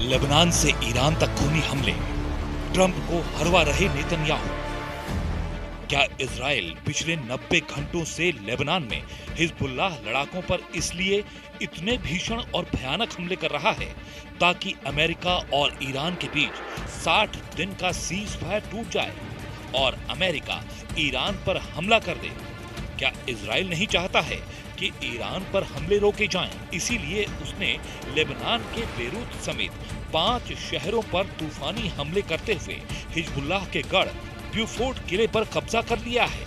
Lebanon से Iran तक खूनी हमले, ट्रंप को हरवा रहे नेतन्याहू। क्या इजराइल पिछले 90 घंटों से लेबनान में हिजबुल्लाह लड़ाकों पर इसलिए इतने भीषण और भयानक हमले कर रहा है ताकि अमेरिका और ईरान के बीच 60 दिन का सीज फायर टूट जाए और अमेरिका ईरान पर हमला कर दे? क्या इजराइल नहीं चाहता है कि ईरान पर हमले रोके जाएं? इसीलिए उसने लेबनान के बेरूत समेत 5 शहरों पर तूफानी हमले करते हुए हिजबुल्लाह के गढ़ ब्यूफोर्ट किले पर कब्जा कर लिया है।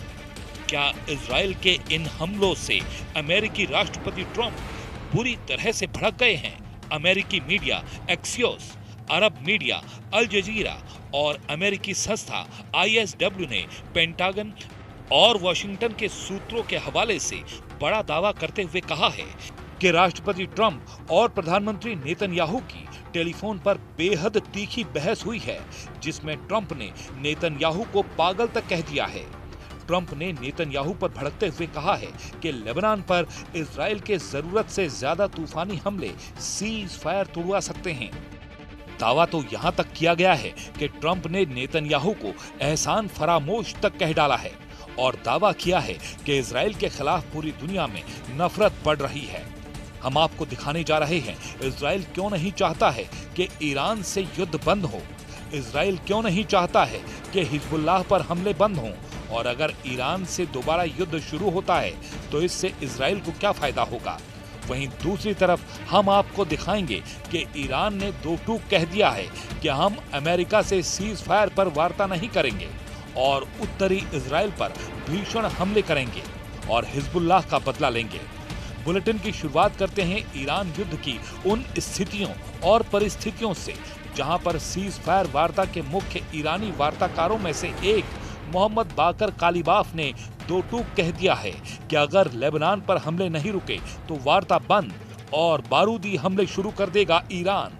क्या इजराइल के इन हमलों से अमेरिकी राष्ट्रपति ट्रंप बुरी तरह से भड़क गए हैं? अमेरिकी मीडिया एक्सियोस, अरब मीडिया अल जजीरा और अमेरिकी संस्था ISW ने पेंटागन और वॉशिंगटन के सूत्रों के हवाले से बड़ा दावा करते हुए कहा है कि राष्ट्रपति ट्रंप और प्रधानमंत्री नेतन्याहू की टेलीफोन पर बेहद तीखी बहस हुई है, जिसमें ट्रंप ने नेतन्याहू को पागल तक कह दिया है। ट्रंप ने नेतन्याहू पर भड़कते हुए कहा है कि लेबनान पर इजराइल के जरूरत से ज्यादा तूफानी हमले सीज फायर तोड़वा सकते हैं। दावा तो यहां तक किया गया है कि ट्रंप ने नेतन्याहू को एहसान फरामोश तक कह डाला है और दावा किया है कि इजराइल के खिलाफ पूरी दुनिया में नफरत बढ़ रही है। हम आपको दिखाने जा रहे हैं इजराइल क्यों नहीं चाहता है कि ईरान से युद्ध बंद हो, इजराइल क्यों नहीं चाहता है कि हिजबुल्लाह पर हमले बंद हों, और अगर ईरान से दोबारा युद्ध शुरू होता है तो इससे इजराइल को क्या फायदा होगा। वहीं दूसरी तरफ हम आपको दिखाएंगे कि ईरान ने दो टूक कह दिया है कि हम अमेरिका से सीज फायर पर वार्ता नहीं करेंगे और उत्तरी इजराइल पर भीषण हमले करेंगे और हिजबुल्लाह का बदला लेंगे। बुलेटिन की शुरुआत करते हैं ईरान युद्ध की उन स्थितियों और परिस्थितियों से जहां पर सीज फायर वार्ता के मुख्य ईरानी वार्ताकारों में से एक मोहम्मद बाकर कालिबाफ ने दो टूक कह दिया है कि अगर लेबनान पर हमले नहीं रुके तो वार्ता बंद और बारूदी हमले शुरू कर देगा ईरान।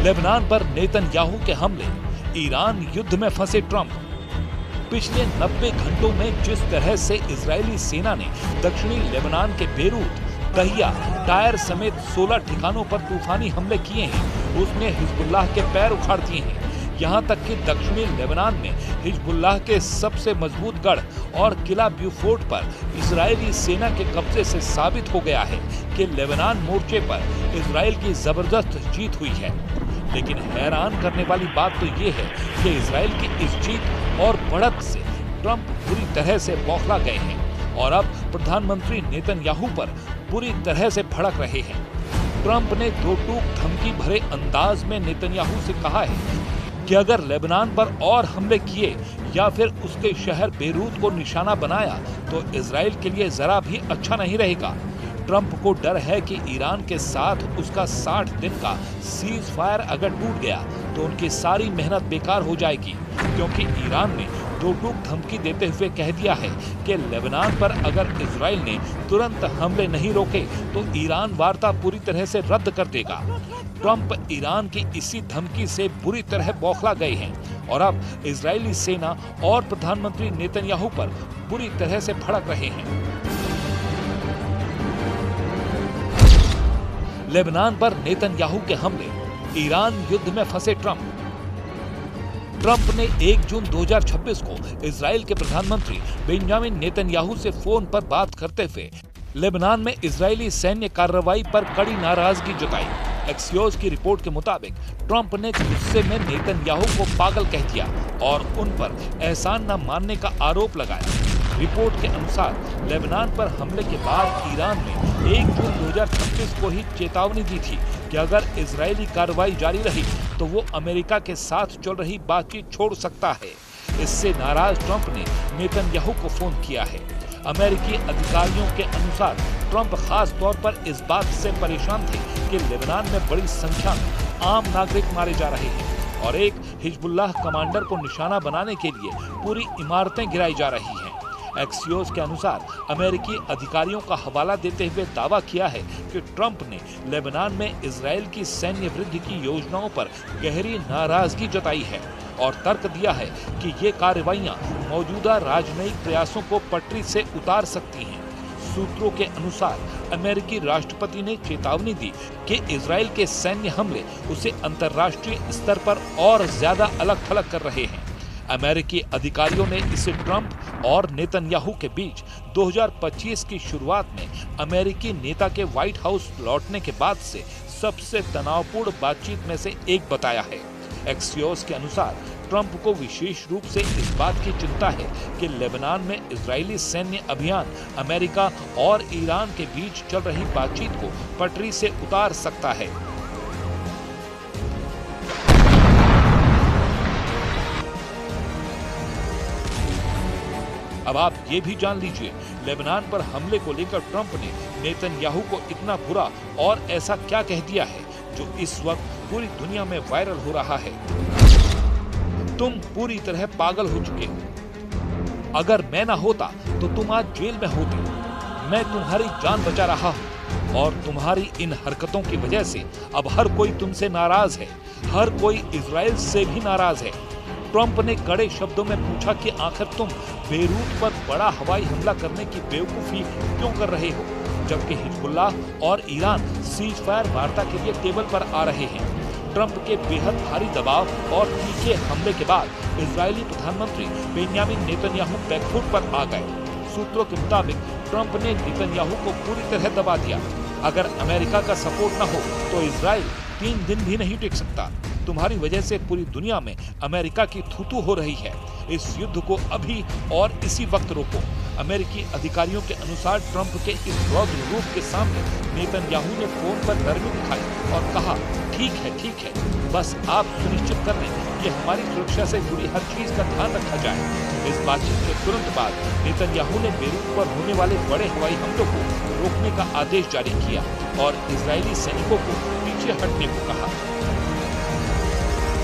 लेबनान पर नेतन्याहू के हमले, ईरान युद्ध में फंसे ट्रंप। पिछले 90 घंटों में जिस तरह से इजरायली सेना ने दक्षिणी लेबनान के बेरूत, दहिया, टायर समेत 16 ठिकानों पर तूफानी हमले किए हैं, उसने हिजबुल्लाह के पैर उखाड़ दिए हैं। यहां तक कि दक्षिणी लेबनान में हिजबुल्लाह के सबसे मजबूत गढ़ और किला ब्यूफोर्ट पर इजरायली सेना के कब्जे से साबित हो गया है कि लेबनान मोर्चे पर इजराइल की जबरदस्त जीत हुई है। लेकिन हैरान करने वाली बात तो ये है कि इजराइल की इस जीत और बढ़त से ट्रंप बुरी तरह से बौखला गए हैं और अब प्रधानमंत्री नेतन्याहू पर बुरी तरह से भड़क रहे हैं। ट्रंप ने दो टूक धमकी भरे अंदाज में नेतन्याहू से कहा है कि अगर लेबनान पर और हमले किए या फिर उसके शहर बेरूत को निशाना बनाया तो इजराइल के लिए जरा भी अच्छा नहीं रहेगा। ट्रंप को डर है कि ईरान के साथ उसका 60 दिन का सीज फायर अगर टूट गया तो उनकी सारी मेहनत बेकार हो जाएगी, क्योंकि ईरान ने दो टूक धमकी देते हुए कह दिया है कि लेबनान पर अगर इजराइल ने तुरंत हमले नहीं रोके तो ईरान वार्ता पूरी तरह से रद्द कर देगा। ट्रंप ईरान की इसी धमकी से बुरी तरह बौखला गए हैं और अब इजरायली सेना और प्रधानमंत्री नेतन्याहू पर बुरी तरह से भड़क रहे हैं। लेबनान पर नेतन्याहू के हमले, ईरान युद्ध में फंसे ट्रंप। ट्रंप ने 1 जून 2026 को इजराइल के प्रधानमंत्री बेंजामिन नेतन्याहू से फोन पर बात करते हुए लेबनान में इजरायली सैन्य कार्रवाई पर कड़ी नाराजगी जताई। एक्सियोस की रिपोर्ट के मुताबिक ट्रंप ने गुस्से में नेतन्याहू को पागल कह दिया और उन पर एहसान न मानने का आरोप लगाया। रिपोर्ट के अनुसार लेबनान पर हमले के बाद ईरान ने 1 जून 2026 को ही चेतावनी दी थी कि अगर इजरायली कार्रवाई जारी रही तो वो अमेरिका के साथ चल रही बातचीत छोड़ सकता है। इससे नाराज ट्रंप ने नेतन्याहू को फोन किया है। अमेरिकी अधिकारियों के अनुसार ट्रंप खास तौर पर इस बात से परेशान थे कि लेबनान में बड़ी संख्या में आम नागरिक मारे जा रहे हैं और एक हिजबुल्लाह कमांडर को निशाना बनाने के लिए पूरी इमारतें गिराई जा रही हैं। एक्सियोस के अनुसार अमेरिकी अधिकारियों का हवाला देते हुए दावा किया है कि ट्रंप ने लेबनान में इजराइल की सैन्य वृद्धि की योजनाओं पर गहरी नाराजगी जताई है और तर्क दिया है कि ये कार्रवाइयां मौजूदा राजनयिक प्रयासों को पटरी से उतार सकती हैं। सूत्रों के अनुसार अमेरिकी राष्ट्रपति ने चेतावनी दी कि इजराइल के सैन्य हमले उसे अंतर्राष्ट्रीय स्तर पर और ज्यादा अलग थलग कर रहे हैं। अमेरिकी अधिकारियों ने इसे ट्रंप और नेतन्याहू के बीच 2025 की शुरुआत में अमेरिकी नेता के व्हाइट हाउस लौटने के बाद से सबसे तनावपूर्ण बातचीत में से एक बताया है। एक्सियोस के अनुसार ट्रंप को विशेष रूप से इस बात की चिंता है कि लेबनान में इजरायली सैन्य अभियान अमेरिका और ईरान के बीच चल रही बातचीत को पटरी से उतार सकता है। अब आप ये भी जान लीजिए, लेबनान पर हमले को लेकर ट्रंप ने नेतन्याहू को इतना बुरा और ऐसा क्या कह दिया है जो इस वक्त पूरी दुनिया में वायरल हो रहा है। तुम पूरी तरह पागल हो चुके हो। अगर मैं ना होता तो तुम आज जेल में होते। मैं तुम्हारी जान बचा रहा हूँ और तुम्हारी इन हरकतों की वजह से अब हर कोई तुमसे नाराज है। हर कोई इजराइल से भी नाराज है। ट्रंप ने कड़े शब्दों में पूछा कि आखिर तुम बेरूत पर बड़ा हवाई हमला करने की बेवकूफी क्यों कर रहे हो, जबकि हिजबुल्लाह और ईरान सीज फायर वार्ता के लिए टेबल पर आ रहे हैं। ट्रंप के बेहद भारी दबाव और तीखे हमले के बाद इजरायली प्रधानमंत्री बेंयामिन नेतन्याहू बैकफुट पर आ गए। सूत्रों के मुताबिक ट्रंप ने नेतन्याहू को पूरी तरह दबा दिया। अगर अमेरिका का सपोर्ट न हो तो इजराइल 3 दिन भी नहीं टिक सकता। तुम्हारी वजह से पूरी दुनिया में अमेरिका की थूथू हो रही है। इस युद्ध को अभी और इसी वक्त रोको। अमेरिकी अधिकारियों के अनुसार ट्रंप के इस रौद्र रूप के सामने नेतन्याहू ने फोन पर नरमी दिखाई और कहा, ठीक है, बस आप सुनिश्चित कर लें कि हमारी सुरक्षा से जुड़ी हर चीज का ध्यान रखा जाए। इस बातचीत के तुरंत बाद नेतन्याहू ने बेरूत पर होने वाले बड़े हवाई हमलों को रोकने का आदेश जारी किया और इजरायली सैनिकों को पीछे हटने को कहा।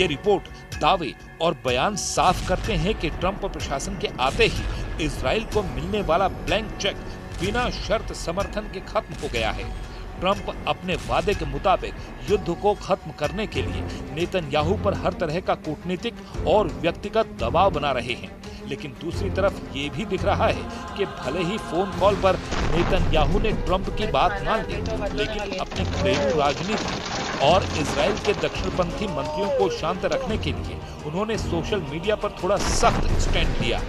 ये रिपोर्ट, दावे और बयान साफ करते हैं कि ट्रंप प्रशासन के आते ही इजराइल को मिलने वाला ब्लैंक चेक बिना शर्त समर्थन के खत्म हो गया है। ट्रंप अपने वादे के मुताबिक युद्ध को खत्म करने के लिए नेतन्याहू पर हर तरह का कूटनीतिक और व्यक्तिगत दबाव बना रहे हैं। लेकिन दूसरी तरफ ये भी दिख रहा है कि भले ही फोन कॉल पर नेतन्याहू ने ट्रंप की बात मान ली, लेकिन अपनी घरेलू राजनीति और इजराइल के दक्षिणपंथी मंत्रियों को शांत रखने के लिए उन्होंने सोशल मीडिया पर थोड़ा सख्त स्टैंड लिया।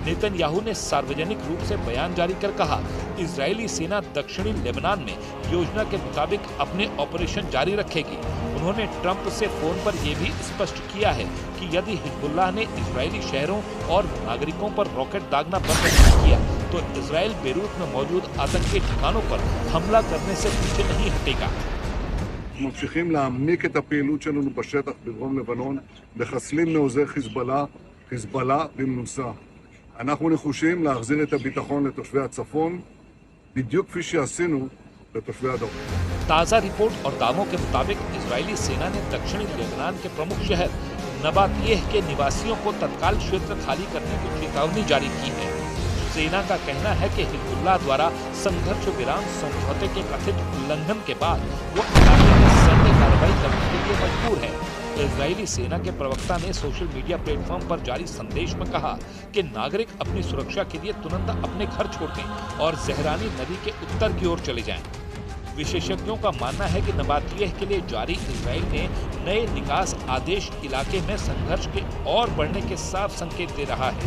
नेतन्याहू ने सार्वजनिक रूप से बयान जारी कर कहा, इजरायली सेना दक्षिणी लेबनान में योजना के मुताबिक अपने ऑपरेशन जारी रखेगी। उन्होंने ट्रंप से फोन पर यह भी स्पष्ट किया है कि यदि हिजबुल्लाह ने इजरायली शहरों और नागरिकों पर रॉकेट दागना बंद नहीं किया तो इजराइल बेरूत में मौजूद आतंकी ठिकानों पर हमला करने से पीछे नहीं हटेगा। ממשיכים להעמיק את הפעילות שלנו בשטח בדרום לבנון, מחסלים מעוזי חיזבאללה במנוסה. אנחנו נחושים להחזיר את הביטחון לתושבי הצפון, בדיוק כפי שעשינו לתושבי הדרום. ताजा रिपोर्ट और दावों के मुताबिक इजरायली सेना ने दक्षिणी लेबनान के प्रमुख शहर नबातियह के निवासियों को तत्काल क्षेत्र खाली करने की चेतावनी जारी की है। सेना का कहना है कि हिजबुल्लाह द्वारा संघर्ष विराम समझौते के कथित उल्लंघन के बाद वो इलाके में सैन्य कार्रवाई करने के लिए मजबूर है। इजरायली सेना के प्रवक्ता ने सोशल मीडिया प्लेटफॉर्म पर जारी संदेश में कहा कि नागरिक अपनी सुरक्षा के लिए तुरंत अपने घर छोड़ दें और जहरानी नदी के उत्तर की ओर चले जाएं। विशेषज्ञों का मानना है कि नबातियह के लिए जारी इजराइल ने नए निकास आदेश इलाके में संघर्ष के और बढ़ने के साफ संकेत दे रहा है।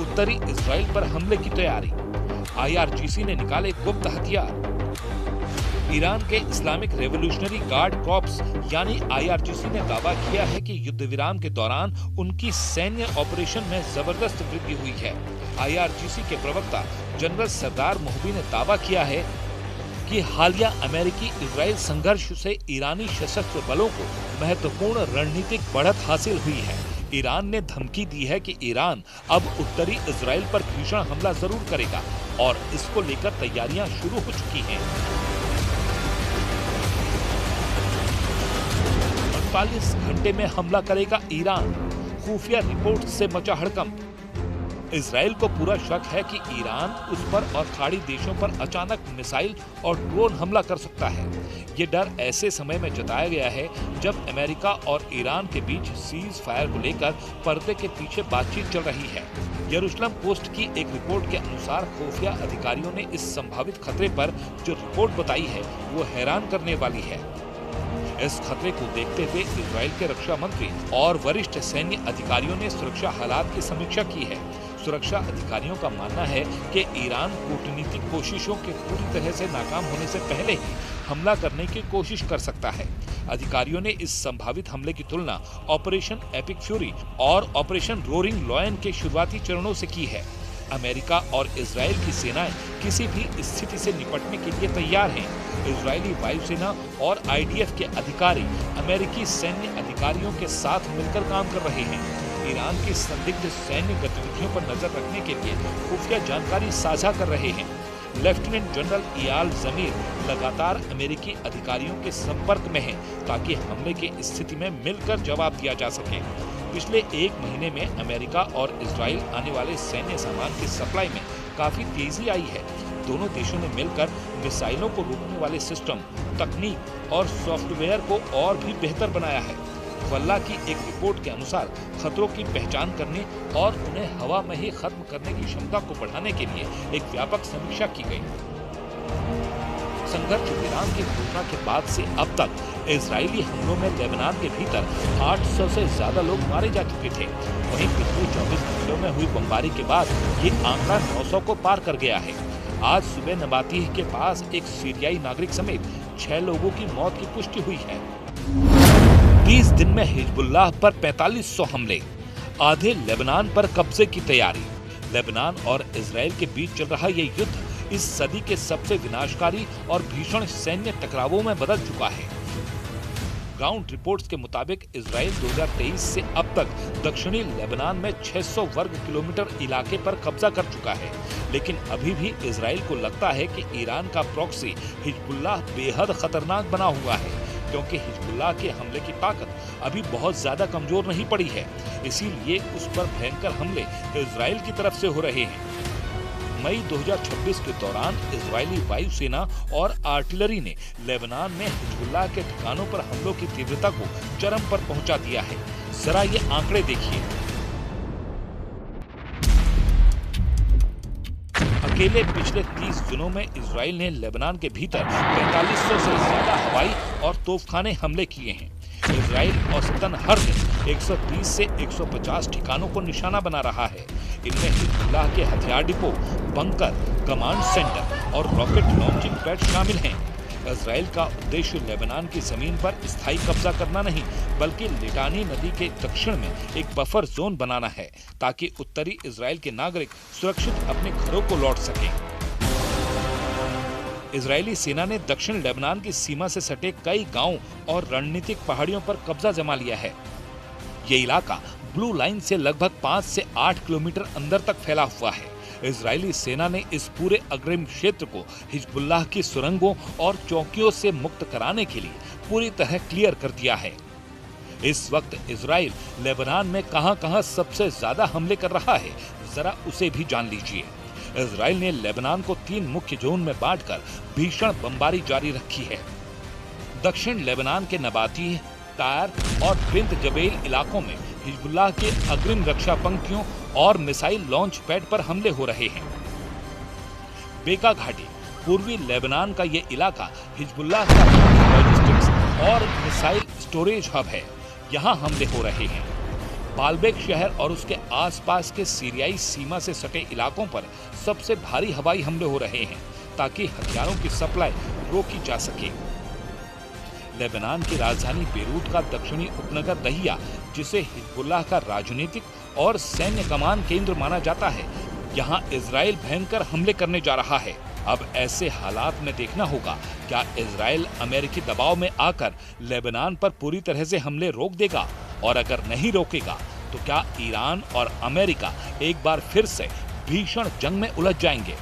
उत्तरी इजराइल पर हमले की तैयारी, आईआरजीसी ने निकाले गुप्त हथियार। ईरान के इस्लामिक रेवोल्यूशनरी गार्ड कॉर्प्स यानी आईआरजीसी ने दावा किया है कि युद्ध विराम के दौरान उनकी सैन्य ऑपरेशन में जबरदस्त वृद्धि हुई है। आईआरजीसी के प्रवक्ता जनरल सरदार मोहबी ने दावा किया है कि हालिया अमेरिकी इजराइल संघर्ष से ईरानी सशस्त्र बलों को महत्वपूर्ण रणनीतिक बढ़त हासिल हुई है। ईरान ने धमकी दी है कि ईरान अब उत्तरी इजराइल पर भीषण हमला जरूर करेगा और इसको लेकर तैयारियां शुरू हो चुकी हैं। 48 घंटे में हमला करेगा ईरान, खुफिया रिपोर्ट से मचा हड़कंप। इजराइल को पूरा शक है कि ईरान उस पर और खाड़ी देशों पर अचानक मिसाइल और ड्रोन हमला कर सकता है। ये डर ऐसे समय में जताया गया है जब अमेरिका और ईरान के बीच सीज फायर को लेकर पर्दे के पीछे बातचीत चल रही है। यरूशलेम पोस्ट की एक रिपोर्ट के अनुसार खुफिया अधिकारियों ने इस संभावित खतरे पर जो रिपोर्ट बताई है वो हैरान करने वाली है। इस खतरे को देखते हुए इजराइल के रक्षा मंत्री और वरिष्ठ सैन्य अधिकारियों ने सुरक्षा हालात की समीक्षा की है। सुरक्षा अधिकारियों का मानना है कि ईरान कूटनीतिक कोशिशों के पूरी तरह से नाकाम होने से पहले ही हमला करने की कोशिश कर सकता है। अधिकारियों ने इस संभावित हमले की तुलना ऑपरेशन एपिक फ्यूरी और ऑपरेशन रोरिंग लॉयन के शुरुआती चरणों से की है। अमेरिका और इजराइल की सेनाएं किसी भी स्थिति से निपटने के लिए तैयार हैं। इजरायली वायुसेना और आईडीएफ के अधिकारी अमेरिकी सैन्य अधिकारियों के साथ मिलकर काम कर रहे हैं। ईरान की संदिग्ध सैन्य गतिविधियों पर नजर रखने के लिए खुफिया जानकारी साझा कर रहे हैं। लेफ्टिनेंट जनरल इयाल जमीर लगातार अमेरिकी अधिकारियों के संपर्क में हैं ताकि हमले की स्थिति में मिलकर जवाब दिया जा सके। पिछले एक महीने में अमेरिका और इजराइल आने वाले सैन्य सामान की सप्लाई में काफी तेजी आई है। दोनों देशों ने मिलकर मिसाइलों को रोकने वाले सिस्टम, तकनीक और सॉफ्टवेयर को और भी बेहतर बनाया है। वल्ला की एक रिपोर्ट के अनुसार खतरों की पहचान करने और उन्हें हवा में ही खत्म करने की क्षमता को बढ़ाने के लिए एक व्यापक समीक्षा की गई। संघर्ष विराम की घोषणा के बाद से अब तक इजरायली हमलों में लेबनान के भीतर 800 से ज्यादा लोग मारे जा चुके थे। वहीं पिछले 24 घंटों में हुई बमबारी के बाद ये आंकड़ा 900 को पार कर गया है। आज सुबह नबातीह के पास एक सीरियाई नागरिक समेत 6 लोगों की मौत की पुष्टि हुई है। 20 दिन में हिजबुल्लाह पर 4500 हमले, आधे लेबनान पर कब्जे की तैयारी। लेबनान और इजराइल के बीच चल रहा ये युद्ध इस सदी के सबसे विनाशकारी और भीषण सैन्य टकरावों में बदल चुका है। ग्राउंड रिपोर्ट्स के मुताबिक इजराइल 2023 से अब तक दक्षिणी लेबनान में 600 वर्ग किलोमीटर इलाके पर कब्जा कर चुका है, लेकिन अभी भी इजराइल को लगता है कि ईरान का प्रॉक्सी हिजबुल्लाह बेहद खतरनाक बना हुआ है, क्योंकि हिजबुल्लाह के हमले की ताकत अभी बहुत ज्यादा कमजोर नहीं पड़ी है। इसीलिए उस पर भयंकर हमले इजराइल की तरफ से हो रहे हैं। मई 2026 के दौरान इजरायली वायुसेना और आर्टिलरी ने लेबनान में हिजबुल्लाह के ठिकानों पर हमलों की तीव्रता को चरम पर पहुंचा दिया है। जरा ये आंकड़े देखिए। अकेले पिछले 30 दिनों में इजराइल ने लेबनान के भीतर 4500 से ज्यादा हवाई और तोपखाने हमले किए हैं। इजराइल औसतन हर दिन 130 से 150 ठिकानों को निशाना बना रहा है। इनमें हिजबुल्लाह के हथियार डिपो, बंकर, कमांड सेंटर और रॉकेट लॉन्चिंग पैड शामिल हैं। इजराइल का उद्देश्य लेबनान की जमीन पर स्थायी कब्जा करना नहीं, बल्कि लिटानी नदी के दक्षिण में एक बफर जोन बनाना है, ताकि उत्तरी इजराइल के नागरिक सुरक्षित अपने घरों को लौट सकें। इजरायली सेना ने दक्षिण लेबनान की सीमा से सटे कई गांवों और रणनीतिक पहाड़ियों पर कब्जा जमा लिया है। ये इलाका ब्लू लाइन से लगभग 5 से 8 किलोमीटर अंदर तक फैला हुआ है। इजरायली सेना ने इस पूरे अग्रिम क्षेत्र को हिजबुल्लाह की सुरंगों और चौकियों से मुक्त कराने के लिए पूरी तरह क्लियर कर दिया है। इस वक्त इजराइल लेबनान में कहां-कहां सबसे ज्यादा हमले कर रहा है, जरा उसे भी जान लीजिए। इजराइल ने लेबनान को 3 मुख्य जोन में बांटकर भीषण बमबारी जारी रखी है। दक्षिण लेबनान के नबातीह, टायर और बिंत जबेल इलाकों में हिजबुल्लाह के अग्रिम रक्षा पंक्तियों और मिसाइल लॉन्च पैड पर हमले हो रहे हैं। बेका घाटी, पूर्वी लेबनान का ये इलाका हिजबुल्लाह का लॉजिस्टिक्स और मिसाइल स्टोरेज हब है। यहाँ हमले हो रहे हैं। बालबेक शहर और उसके आसपास के सीरियाई सीमा से सटे इलाकों पर सबसे भारी हवाई हमले हो रहे हैं, ताकि हथियारों की सप्लाई रोकी जा सके। लेबनान की राजधानी बेरूत का दक्षिणी उपनगर दहिया, जिसे हिजबुल्लाह का राजनीतिक और सैन्य कमान केंद्र माना जाता है, यहाँ इजराइल भयंकर हमले करने जा रहा है। अब ऐसे हालात में देखना होगा क्या इजराइल अमेरिकी दबाव में आकर लेबनान पर पूरी तरह से हमले रोक देगा, और अगर नहीं रोकेगा तो क्या ईरान और अमेरिका एक बार फिर से भीषण जंग में उलझ जाएंगे।